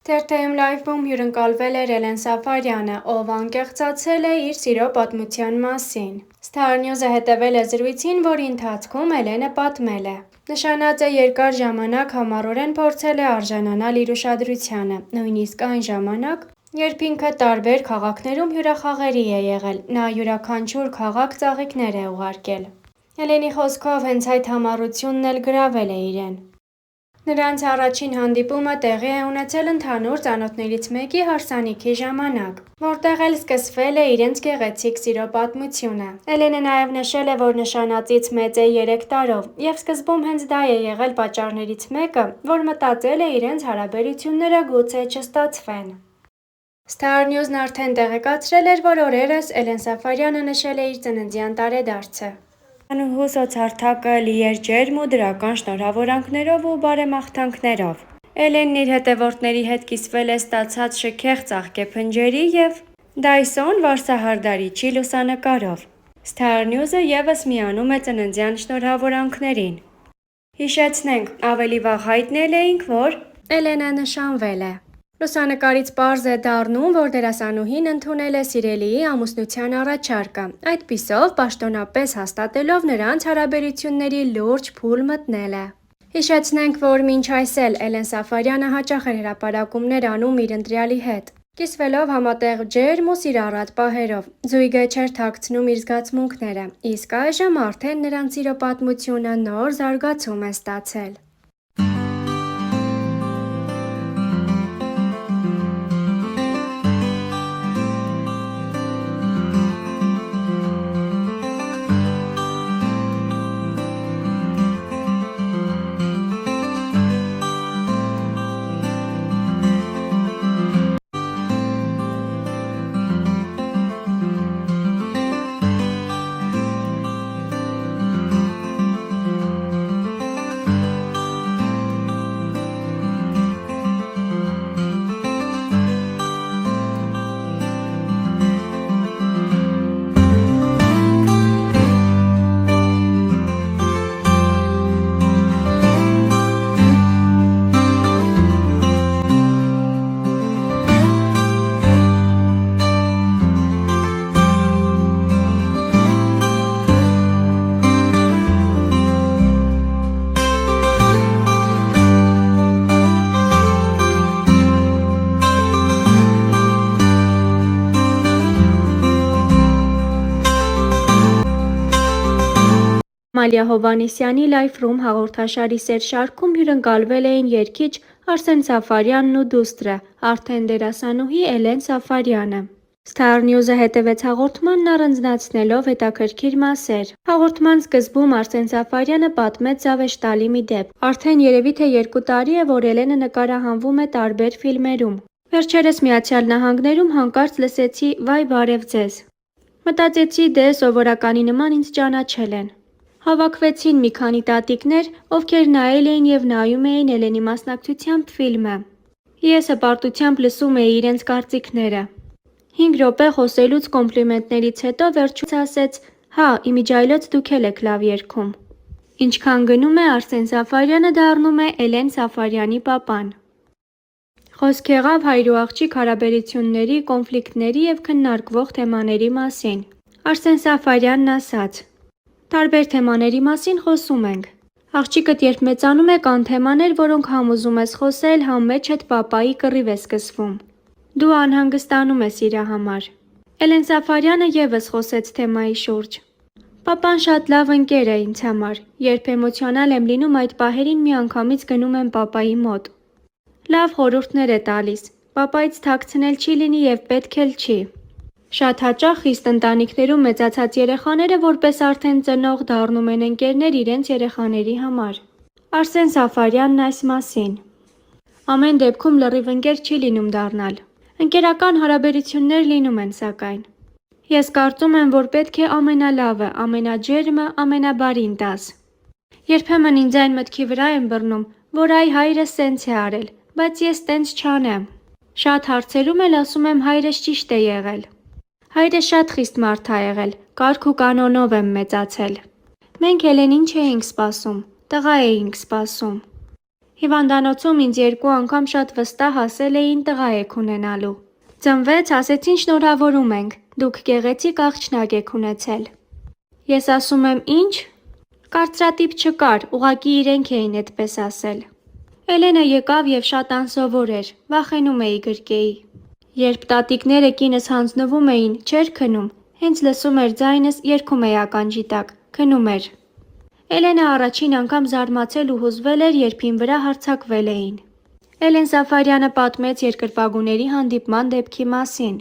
Թերթեում լայվում հյուրընկալվել էր Էլեն Սաֆարյանը, ով անկեղծացել է իր սիրո պատմության մասին։ Star News-ը հետևել է զրույցին, որի ընթացքում Էլենը պատմել է. Նշանած է երկար ժամանակ համառորեն փորձել է արժանանալ իր ուշադրությանը, նույնիսկ այն ժամանակ, երբ ինքը տարբեր քաղաքներում հյուրախաղերի է եղել, նա յուրաքանչյուր քաղաք ծաղիկներ է ուղարկել։ Էլենի խոսքով հենց այդ համառությունն էլ գրավել է իրեն։ Նրանց առաջին հանդիպումը տեղի է ունեցել ընդհանուր ծանոթներից մեկի հարսանիքի ժամանակ, որտեղ էլ սկսվել է իրենց գեղեցիկ սիրո պատմությունը։ Էլենը նաև նշել է, որ նշանածից մեծ է 3 տարով, և սկզբում հենց դա է եղել պատճառներից մեկը, որ մտածել է իրենց հարաբերությունները գուցե չստացվեն։ Star News-ն արդեն տեղեկացրել էր, որ օրերս Էլեն Սաֆարյանը նշել է իր ծննդյան տարեդարձը։ Անուհու սոցհարթակը լի էր ջերմ ու դրական շնորհավորանքներով ու բարեմաղթանքներով։ Էլենն իր հետևորդների հետ կիսվել է ստացած շքեղ ծաղկեփնջերի և Dyson վարսահարդարիչի լուսանկարով։ Star News-ը ևս միանում է ծննդյան շնորհավորանքներին։ Հիշեցնենք, ավելի վաղ հայտնել էինք, որ Էլենը նշանվել է։ Լուսանկարից պարզ է դառնում, որ դերասանուհին ընդունել է սիրելիի ամուսնության առաջարկը, այդպիսով պաշտոնապես հաստատելով նրանց հարաբերությունների լուրջ փուլ մտնել է։ Հիշեցնենք, որ մինչ այս էլ Էլեն Սաֆարյանը հաճախ էր հրապարակումներ անում իր ընտրյալի հետ, կիսվելով համատեղ ջերմ ու սիրառատ պահերով, զույգը չէր թաքցնում իր զգացմունքները, իսկ այժմ արդեն նրանց սիրո պատմությունը նոր զարգացում է ստացել։ Ամալիա Հովհաննիսյանի Live Room հաղորդաշարի սեր շարքում հյուրընկալվել էին երգիչ Արսեն Սաֆարյանն ու դուստրը, արդեն դերասանուհի Էլեն Սաֆարյանը։ Star News-ը հետևեց հաղորդմանն առանձնացնելով հետաքրքիր մասեր։ Հաղորդման սկզբում Արսեն Սաֆարյանը պատմեց զավեշտալի մի դեպք։ Արդեն երևի թե 2 տարի է, որ Էլենը նկարահանվում է տարբեր ֆիլմերում։ Վերջերս Միացյալ Նահանգներում հանկարծ լսեցի «Վայ բարև ձեզ»։ Մտածեցի դե սովորականի նման ինձ ճանաչել են։ Հավաքվեցին մի քանի տատիկներ, ովքեր նայել էին և նայում էին Էլենի մասնակցությամբ ֆիլմը։ Ես հպարտությամբ լսում էի իրենց կարծիքները։ 5 րոպե խոսելուց կոմպլիմենտներից հետո վերջում ասեց. «Հա, իմիջիայլոց դուք էլ եք լավ երգում»։ Ինչքան գնում է, Արսեն Սաֆարյանը դառնում է Էլեն Սաֆարյանի պապան։ Խոսք եղավ հայր ու աղջիկ հարաբերությունների, կոնֆլիկտների և քննարկվող թեմաների մասին։ Արսեն Սաֆարյանն ասաց. «Տարբեր թեմաների մասին խոսում ենք։ Աղջիկդ երբ մեծանում է, կան թեմաներ, որոնք համ ուզում ես խոսել, համ մեջդ պապայի կռիվ է սկսվում։ Դու անհանգստանում ես իրա համար»։ Էլեն Սաֆարյանը ևս խոսեց թեմայի շուրջ. «Պապան շատ լավ ընկեր է ինձ համար, երբ էմոցիոնալ եմ լինում այդ պահերին միանգամից գնում եմ պապայի մոտ։ Լավ խորհուրդներ է տալիս, պապայից թաքցնել չի լինի և պետք էլ չի։ Շատ հաճախ խիստ ընտանիքներում մեծացած երեխաները որպես արդեն ծնող դառնում են ընկերներ իրենց երեխաների համար»։ Արսեն Սաֆարյանն այս մասին. «Ամեն դեպքում լրիվ ընկեր չի լինում դառնալ։ Ընկերական հարաբերություններ լինում են սակայն։ Ես կարծում եմ, որ պետք է ամենալավը, ամենաջերմը, ամենաբարին տաս։ Երբեմն ինձ այն մտքի վրա եմ բռնում, որ այ հայրս սենց է արել, բայց ես տենց չանեմ։ Շատ հարցերում էլ ասում եմ հայրս ճիշտ է եղել։ Հայրս շատ խիստ մարդ ա եղել, կարգ ու կանոնով եմ մեծացել։ Մենք Էլենին չէինք սպասում, տղա էինք սպասում։ Հիվանդանոցում ինձ 2 անգամ շատ վստահ ասել էին տղա եք ունենալու։ Ծնվեց, ասեցին շնորհավորում ենք, դուք գեղեցիկ աղջնակ եք ունեցել։ Ես ասում եմ ինչ։ Կարծրատիպ չկար, ուղղակի իրենք էին այդպես ասել։ Էլենը եկավ եւ շատ անսովոր էր, վախենում էի գրկեի։ Երբ տատիկները կինս հանձնվում էին, չէր քնում, հենց լսում էր ձայնս, երգում էի ականջի տակ, քնում էր։ Էլենը առաջին անգամ զարմացել ու հուզվել էր, երբ ին վրա հարձակվել էին։ Էլեն Սաֆարյանը պատմեց երկրպագուների հանդիպման դեպքի մասին։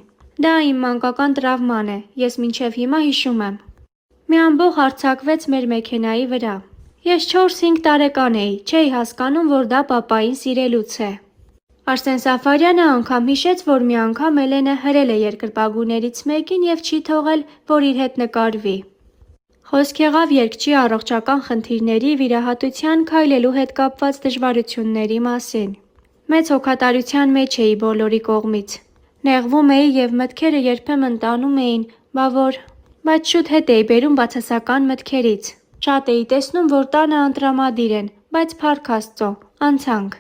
Դա իմ մանկական տրավման է, ես մինչև հիմա հիշում եմ։ Մի ամբողջ հարձակվեց մեր մեքենայի վրա։ Ես 4-5 տարեկան էի, չէի հասկանում, որ դա պապային սիրելուց է։ Արսեն Սաֆարյանը անգամ հիշեց, որ մի անգամ Էլենը հրել է երկրպագուներից մեկին եւ չի թողել, որ իր հետ նկարվի։ Խոսք եղավ երգչի առողջական խնդիրների, վիրահատության, քայլելու հետ կապված դժվարությունների մասին։ Մեծ հոգատարության մեջ էի բոլորի կողմից։ Նեղվում էի եւ մտքերը երբեմն տանում էին, բայց շուտ հետ էի բերում բացասական մտքերից։ Շատ էի տեսնում, որ տանը անտրամադիր են, բայց փառք Աստծո, անցանք։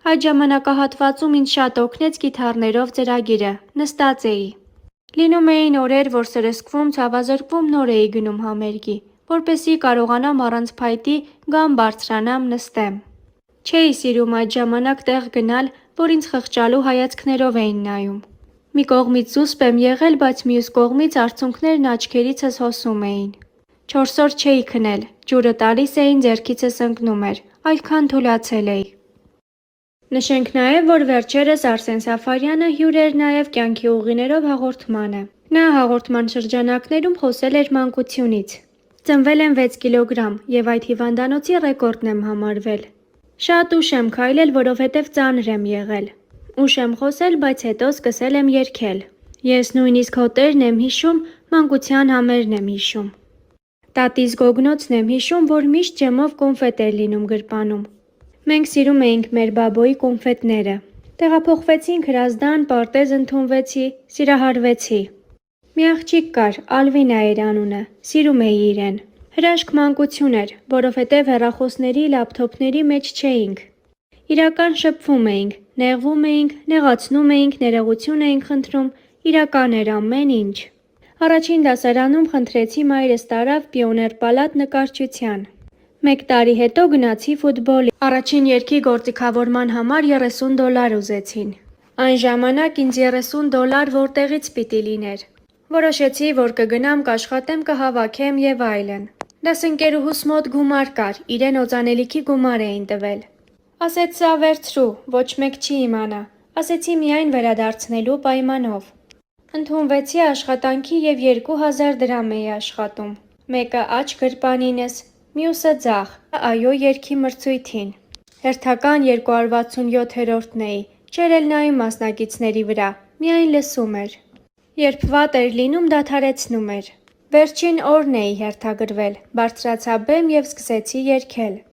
Այդ ժամանակահատվածում ինձ շատ օգնեց կիթառներով ծրագիրը, նստած էի։ Լինում էին օրեր, որ սրսկվում, ցավազրկվում նոր էի գնում համերգի, որպեսզի կարողանամ առանց փայտի գամ բարձրանամ նստեմ։ Չէի սիրում այդ ժամանակ տեղ գնալ, որ ինձ խղճալու հայացքներով էին նայում։ Մի կողմից զուսպ եմ եղել, բայց մյուս կողմից արցունքներն աչքերիցս հոսում էին։ 4 օր չէի քնել, ջուրը տալիս էին, ձեռքիցս ընկնում էր, այդքան թուլացել էի։ Նշենք նաև, որ վերջերս Արսեն Սաֆարյանը հյուր էր նաև կյանքի ուղիներով հաղորդմանը։ Նա հաղորդման շրջանակներում խոսել էր մանկությունից։ Ծնվել եմ 6 կիլոգրամ եւ այդ հիվանդանոցի ռեկորդն եմ համարվել։ Շատ ուշ եմ քայլել, որովհետև ծանր եմ եղել։ Ուշ եմ խոսել, բայց հետո սկսել եմ երգել։ Ես նույնիսկ հոտերն եմ հիշում, մանկության համերն եմ հիշում։ Տատիս գոգնոցն եմ հիշում, որ միշտ ջեմով կոնֆետ էր լինում գրպանում։ Մենք սիրում էինք մեր բաբոյի կոնֆետները։ Տեղափոխվեցինք Հրազդան, պարտեզ ընդունվեցի, սիրահարվեցի։ Մի աղջիկ կար, Ալվինա էր անունը, սիրում էի իրեն։ Հրաշք մանկություն էր, որովհետև հեռախոսների, լապթոփների մեջ չէինք։ Իրական շփվում էինք, նեղվում էինք, նեղացնում էինք, ներողություն էինք խնդրում, իրական էր ամեն ինչ։ Առաջին դասարանում խնդրեցի մայրս տարավ Պիոներ պալատ նկարչության։ 1 տարի հետո գնացի ֆուտբոլի։ Առաջին երգի գործիքավորման համար $30 ուզեցին։ Այն ժամանակ ինձ $30 որտեղից պիտի լիներ։ Որոշեցի, որ կգնամ, կաշխատեմ, կհավաքեմ եւ այլն։ Դասընկերուհուս մոտ գումար կար, իրեն օծանելիքի գումար էին տվել։ Ասեց սա վերցրու, ոչ մեկ չի իմանա։ Ասեցի միայն վերադարձնելու պայմանով։ Ընդունվեցի աշխատանքի եւ 2000 դրամ էի աշխատում։ Մեկը աջ գրպանինս, մյուսը ձախ, այո երգի մրցույթին։ Հերթական 267-րդն էի, չէր էլ նայում մասնակիցների վրա, միայն լսում էր։ Երբ վատ էր լինում, դադարեցնում էր։ Վերջին օրն էի հերթագրվել, բարձրացա բեմ եւ սկսեցի երգել։